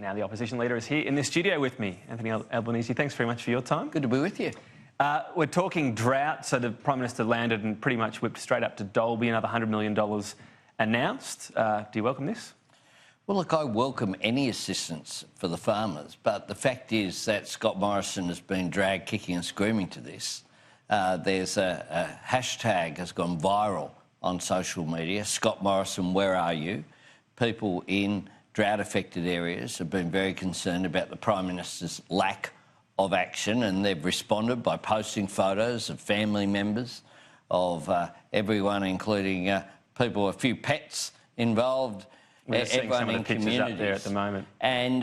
Now the opposition leader is here in the studio with me. Anthony Albanese, thanks very much for your time. Good to be with you. We're talking drought. So the Prime Minister landed and pretty much whipped straight up to Dolby, another $100 million announced. Do you welcome this? Well, look, I welcome any assistance for the farmers, but the fact is that Scott Morrison has been dragged kicking and screaming to this. There's a hashtag has gone viral on social media, Scott Morrison, where are you? People in drought-affected areas have been very concerned about the Prime Minister's lack of action, and they've responded by posting photos of family members, of everyone, including people, a few pets involved, everyone in communities. Up there at the moment. And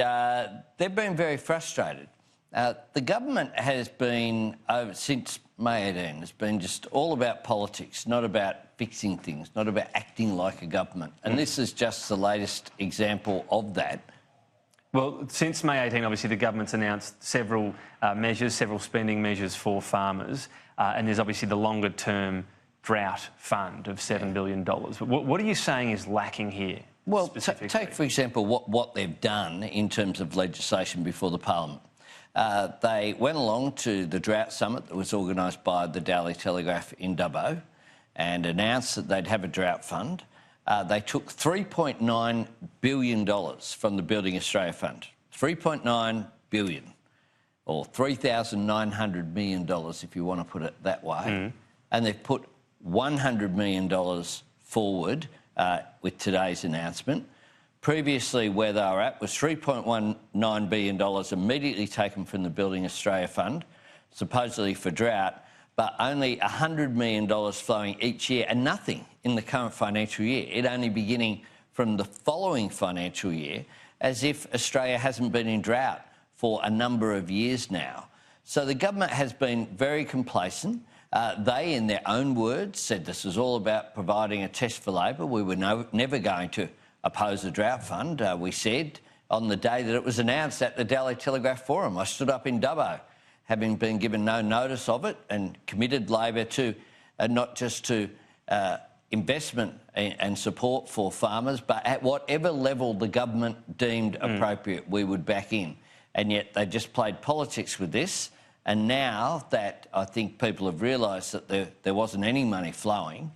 they've been very frustrated. The government has been, since May 18, has been just all about politics, not about fixing things, not about acting like a government. And this is just the latest example of that. Well, since May 18, obviously the government's announced several measures, several spending measures for farmers, and there's obviously the longer-term drought fund of $7 billion. But what are you saying is lacking here? Well, take, for example, what they've done in terms of legislation before the Parliament. They went along to the drought summit that was organised by the Daily Telegraph in Dubbo and announced that they'd have a drought fund. They took $3.9 billion from the Building Australia Fund. $3.9 billion, or $3,900 million if you want to put it that way. And they've put $100 million forward with today's announcement. Previously, where they were at was $3.19 billion immediately taken from the Building Australia Fund, supposedly for drought, but only $100 million flowing each year and nothing in the current financial year, it only beginning from the following financial year, as if Australia hasn't been in drought for a number of years now. So the government has been very complacent. They, in their own words, said this was all about providing a test for Labor. We were never going to oppose the drought fund. We said on the day that it was announced at the Daily Telegraph Forum, I stood up in Dubbo, having been given no notice of it, and committed Labor to not just to investment and support for farmers, but at whatever level the government deemed appropriate, we would back in. And yet they just played politics with this. And now that I think people have realised that there wasn't any money flowing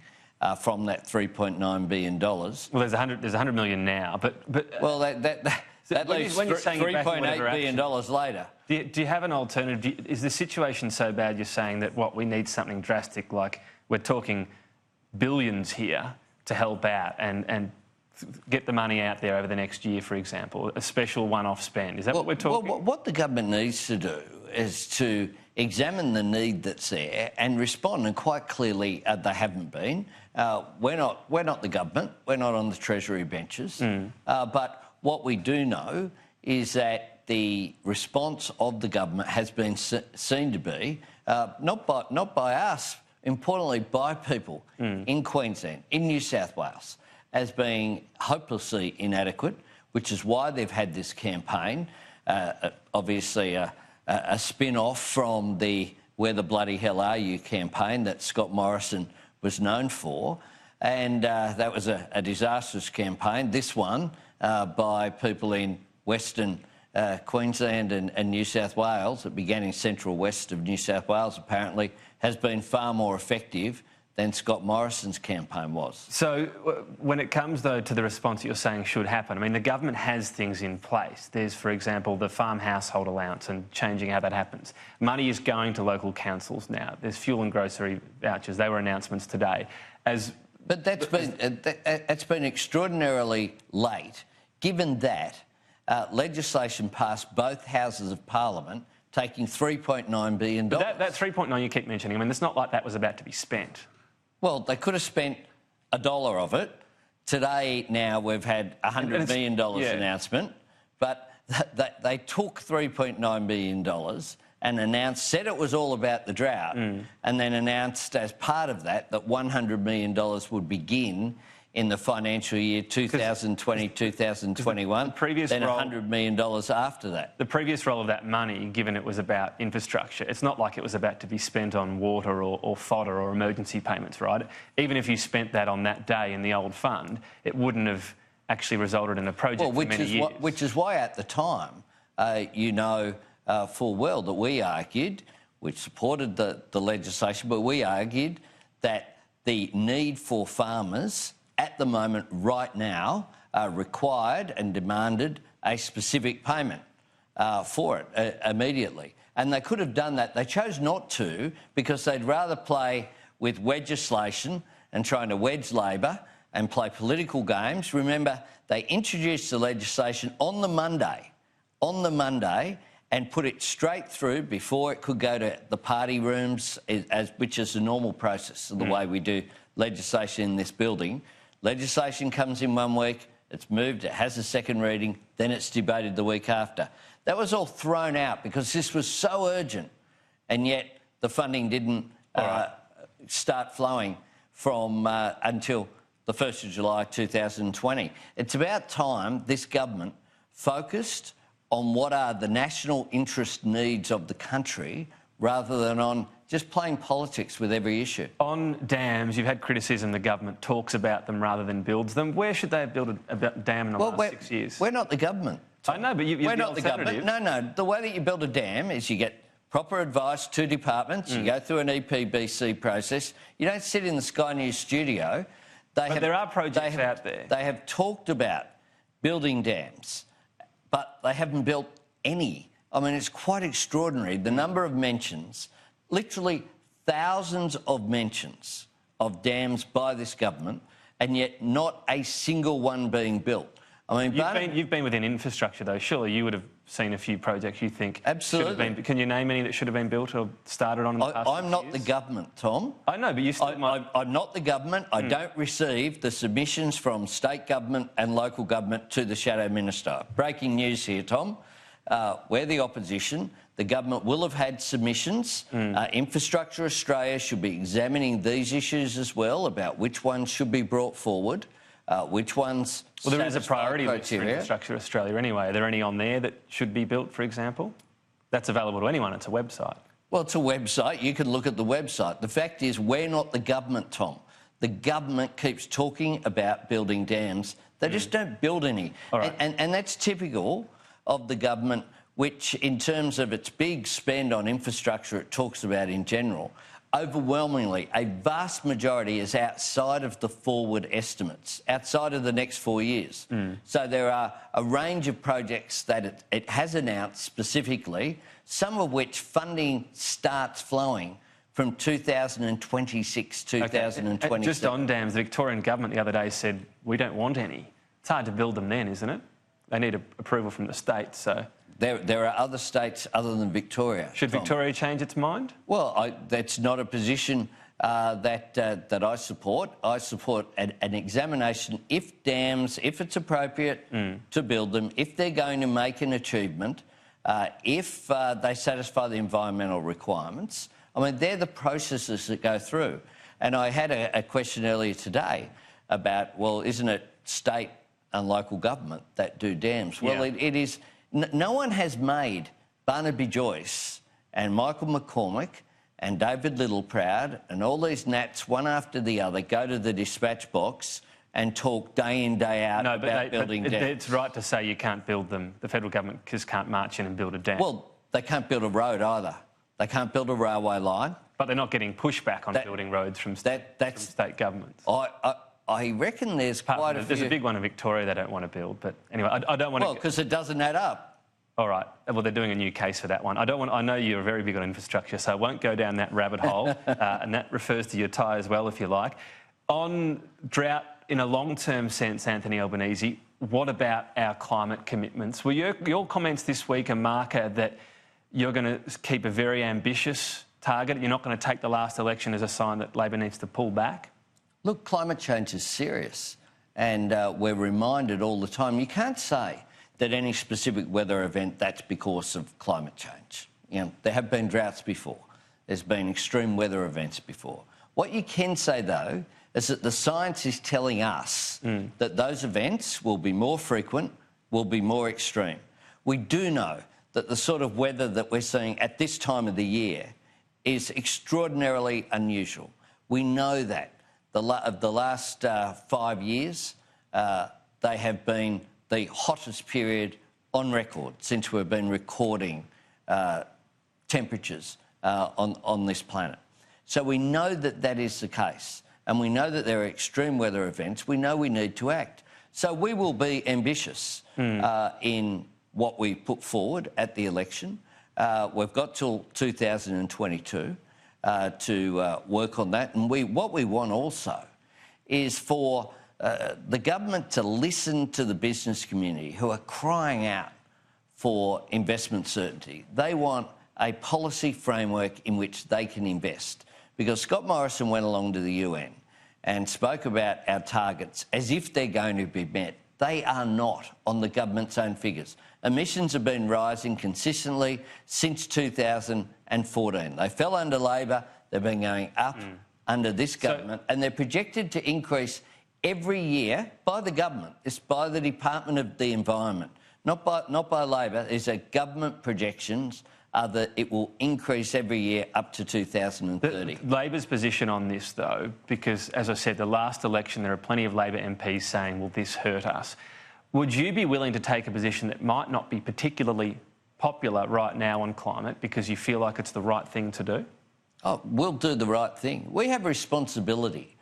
from that $3.9 billion. Well, there's $100 million now, but well, that leaves $3.8 billion later. Do you have an alternative? Is the situation so bad you're saying that we need something drastic, like we're talking billions here to help out and get the money out there over the next year, for example, a special one-off spend? Is that what we're talking? Well, what the government needs to do is to examine the need that's there and respond, and quite clearly they haven't been. We're not the government, we're not on the Treasury benches, but what we do know is that the response of the government has been seen to be, not by us, importantly by people in Queensland, in New South Wales, as being hopelessly inadequate, which is why they've had this campaign, obviously a spin-off from the Where the Bloody Hell Are You campaign that Scott Morrison was known for. And that was a disastrous campaign. This one, by people in Western Queensland and New South Wales, it began in central west of New South Wales, apparently, has been far more effective than Scott Morrison's campaign was. So when it comes, though, to the response that you're saying should happen, I mean, the government has things in place. There's, for example, the farm household allowance and changing how that happens. Money is going to local councils now. There's fuel and grocery vouchers. They were announcements today. But that's been extraordinarily late, given that legislation passed both houses of Parliament, taking $3.9 billion. But that 3.9 you keep mentioning, I mean, it's not like that was about to be spent. Well, they could have spent $1 of it. Today, now, we've had $100 million announcement, but they took $3.9 billion and said it was all about the drought, and then announced as part of that $100 million would begin in the financial year 2020-2021, then $100 million after that. The previous role of that money, given it was about infrastructure, it's not like it was about to be spent on water or fodder or emergency payments, right? Even if you spent that on that day in the old fund, it wouldn't have actually resulted in a project for many years. Which is why at the time, full well that we argued, which supported the legislation, but we argued that the need for farmers at the moment right now required and demanded a specific payment for it immediately. And they could have done that. They chose not to because they'd rather play with legislation and trying to wedge Labor and play political games. Remember, they introduced the legislation on the Monday, and put it straight through before it could go to the party rooms, which is the normal process of the way we do legislation in this building. Legislation comes in 1 week, it's moved, it has a second reading, then it's debated the week after. That was all thrown out because this was so urgent, and yet the funding didn't start flowing from until the 1st of July 2020. It's about time this government focused on what are the national interest needs of the country rather than on just playing politics with every issue. On dams, you've had criticism the government talks about them rather than builds them. Where should they have built a dam in the last 6 years? We're not the government. I know, but we're not the government. No. The way that you build a dam is you get proper advice, 2 departments, you go through an EPBC process. You don't sit in the Sky News studio. But there are projects out there. They have talked about building dams, but they haven't built any. I mean, it's quite extraordinary, the number of mentions, literally thousands of mentions of dams by this government, and yet not a single one being built. I mean, you've been within infrastructure, though. Surely you would have seen a few projects you think absolutely should have been. Can you name any that should have been built or started on in the past 6 years? I'm not the government, Tom. I know, but you still might... I'm not the government. I don't receive the submissions from state government and local government to the Shadow Minister. Breaking news here, Tom. We're the opposition. The government will have had submissions. Infrastructure Australia should be examining these issues as well about which ones should be brought forward. Which ones? Well, there is a priority list for Infrastructure Australia anyway. Are there any on there that should be built, for example? That's available to anyone. It's a website. Well, it's a website. You can look at the website. The fact is, we're not the government, Tom. The government keeps talking about building dams. They just don't build any. All right. And that's typical of the government, which, in terms of its big spend on infrastructure it talks about in general, overwhelmingly, a vast majority is outside of the forward estimates, outside of the next 4 years. So there are a range of projects that it has announced specifically, some of which funding starts flowing from 2026, 2027. Okay. Just on dams, the Victorian government the other day said, we don't want any. It's hard to build them then, isn't it? They need approval from the state, so... There are other states other than Victoria. Should Victoria change its mind? Well, that's not a position that I support. I support an examination if it's appropriate to build them, if they're going to make an achievement, if they satisfy the environmental requirements. I mean, they're the processes that go through. And I had a question earlier today about, well, isn't it state and local government that do dams? Well, it is... No one has made Barnaby Joyce and Michael McCormick and David Littleproud and all these nats, one after the other, go to the dispatch box and talk day in, day out about building dams. It's right to say you can't build them. The federal government just can't march in and build a dam. Well, they can't build a road either. They can't build a railway line. But they're not getting pushback on building roads from state governments. I reckon there's quite a few... There's a big one in Victoria they don't want to build, but anyway, I don't want to... Well, because it doesn't add up. All right. Well, they're doing a new case for that one. I know you're very big on infrastructure, so I won't go down that rabbit hole, and that refers to your tie as well, if you like. On drought, in a long-term sense, Anthony Albanese, what about our climate commitments? Were your comments this week a marker that you're going to keep a very ambitious target? You're not going to take the last election as a sign that Labor needs to pull back? Look, climate change is serious, and we're reminded all the time. You can't say that any specific weather event, that's because of climate change. You know, there have been droughts before. There's been extreme weather events before. What you can say, though, is that the science is telling us that those events will be more frequent, will be more extreme. We do know that the sort of weather that we're seeing at this time of the year is extraordinarily unusual. We know that. Of the last 5 years, they have been the hottest period on record since we've been recording temperatures on this planet. So we know that that is the case, and we know that there are extreme weather events. We know we need to act. So we will be ambitious in what we put forward at the election. We've got till 2022 to work on that. And what we want also is for the government to listen to the business community who are crying out for investment certainty. They want a policy framework in which they can invest. Because Scott Morrison went along to the UN and spoke about our targets as if they're going to be met. They are not on the government's own figures. Emissions have been rising consistently since 2014. They fell under Labor, they've been going up under this government, and they're projected to increase every year by the government. It's by the Department of the Environment, not by Labor. These are government projections that it will increase every year up to 2030. Labor's position on this, though, because, as I said, the last election, there are plenty of Labor MPs saying, will this hurt us? Would you be willing to take a position that might not be particularly popular right now on climate because you feel like it's the right thing to do? Oh, we'll do the right thing. We have responsibility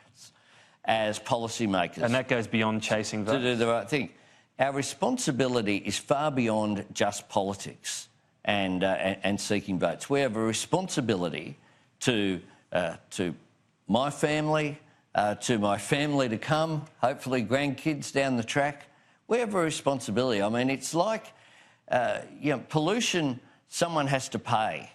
as policymakers. And that goes beyond chasing votes. To do the right thing. Our responsibility is far beyond just politics and seeking votes. We have a responsibility to my family, to my family to come, hopefully grandkids down the track. We have a responsibility. I mean, it's like, pollution, someone has to pay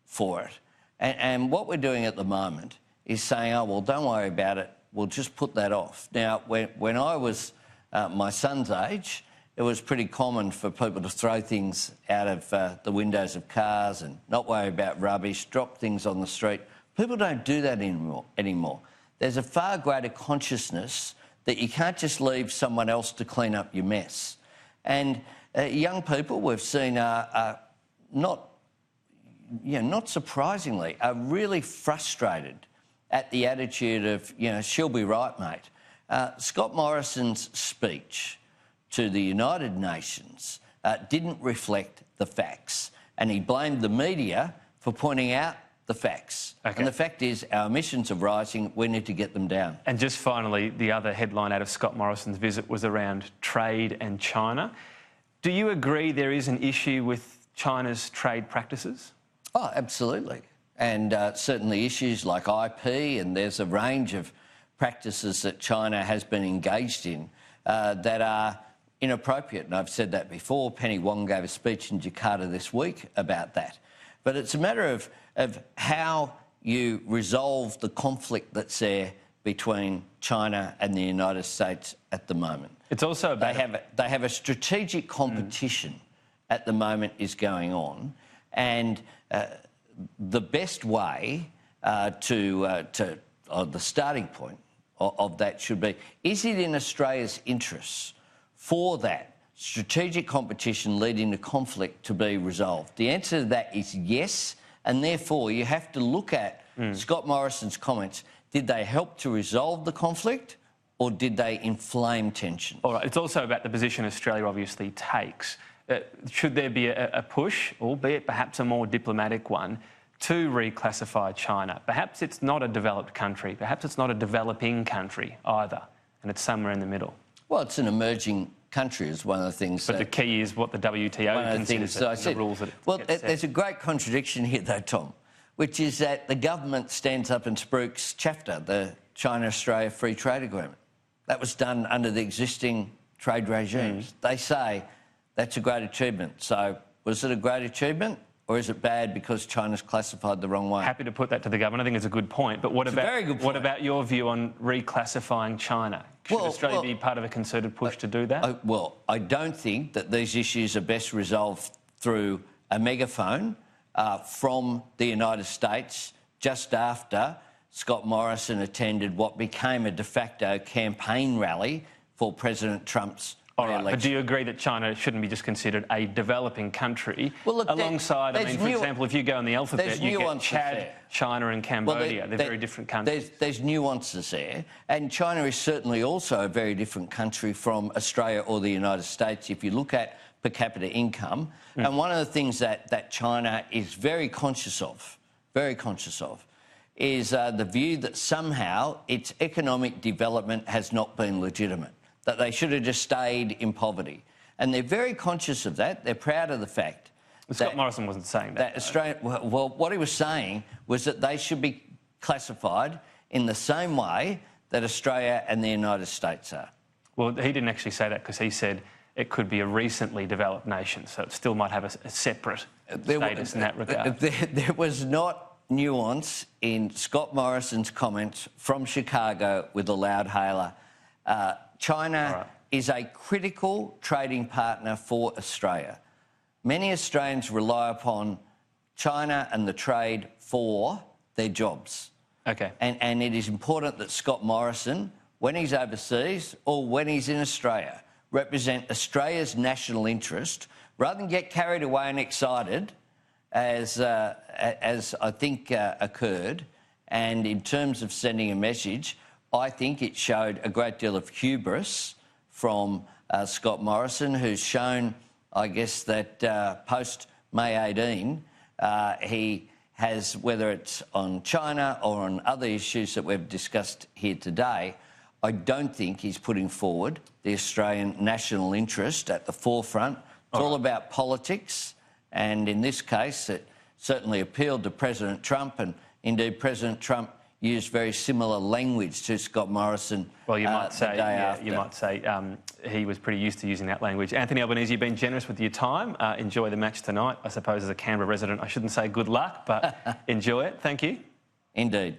for it. And what we're doing at the moment is saying, oh, well, don't worry about it. We'll just put that off. Now, when I was my son's age, it was pretty common for people to throw things out of the windows of cars and not worry about rubbish, drop things on the street. People don't do that anymore. There's a far greater consciousness that you can't just leave someone else to clean up your mess. And young people, we've seen, not surprisingly, are really frustrated at the attitude of, she'll be right, mate. Scott Morrison's speech to the United Nations didn't reflect the facts, and he blamed the media for pointing out the facts. Okay. And the fact is our emissions are rising, we need to get them down. And just finally, the other headline out of Scott Morrison's visit was around trade and China. Do you agree there is an issue with China's trade practices? Oh, absolutely. And certainly issues like IP, and there's a range of practices that China has been engaged in that are inappropriate. And I've said that before. Penny Wong gave a speech in Jakarta this week about that. But it's a matter of how you resolve the conflict that's there between China and the United States at the moment. It's also about... They have a strategic competition at the moment is going on, and the best way the starting point of that should be, is it in Australia's interests for that strategic competition leading to conflict to be resolved? The answer to that is yes, and therefore you have to look at Scott Morrison's comments. Did they help to resolve the conflict, or did they inflame tension? All right, it's also about the position Australia obviously takes. Should there be a push, albeit perhaps a more diplomatic one, to reclassify China? Perhaps it's not a developed country, perhaps it's not a developing country either, and it's somewhere in the middle. Well, it's an emerging country is one of the things. But the key is what the WTO considers the rules that it gets set. There's a great contradiction here, though, Tom, which is that the government stands up and spruiks CHAFTA, the China-Australia Free Trade Agreement. That was done under the existing trade regimes. They say that's a great achievement. So was it a great achievement, or is it bad because China's classified the wrong way? Happy to put that to the government. I think it's a good point. But what about your view on reclassifying China? Should Australia be part of a concerted push to do that? I don't think that these issues are best resolved through a megaphone from the United States just after Scott Morrison attended what became a de facto campaign rally for President Trump's All right, but do you agree that China shouldn't be just considered a developing country alongside, I mean, for example, if you go on the alphabet, you get Chad, China and Cambodia. They're very different countries. There's nuances there. And China is certainly also a very different country from Australia or the United States if you look at per capita income. And one of the things that China is very conscious of, is the view that somehow its economic development has not been legitimate, that they should have just stayed in poverty. And they're very conscious of that. They're proud of the fact Scott Morrison wasn't saying that. Well, what he was saying was that they should be classified in the same way that Australia and the United States are. Well, he didn't actually say that because he said it could be a recently developed nation, so it still might have a separate status in that regard. There was not nuance in Scott Morrison's comments from Chicago with the loud hailer. China is a critical trading partner for Australia. Many Australians rely upon China and the trade for their jobs. Okay. And it is important that Scott Morrison, when he's overseas or when he's in Australia, represent Australia's national interest rather than get carried away and excited as I think occurred. And in terms of sending a message, I think it showed a great deal of hubris from Scott Morrison, who's shown, I guess, that post-May 18, he has, whether it's on China or on other issues that we've discussed here today, I don't think he's putting forward the Australian national interest at the forefront. It's all about politics, and in this case, it certainly appealed to President Trump, and indeed President Trump used very similar language to Scott Morrison. Well, you might say, the day after. You might say he was pretty used to using that language. Anthony Albanese, you've been generous with your time. Enjoy the match tonight. I suppose as a Canberra resident, I shouldn't say good luck, but enjoy it. Thank you. Indeed.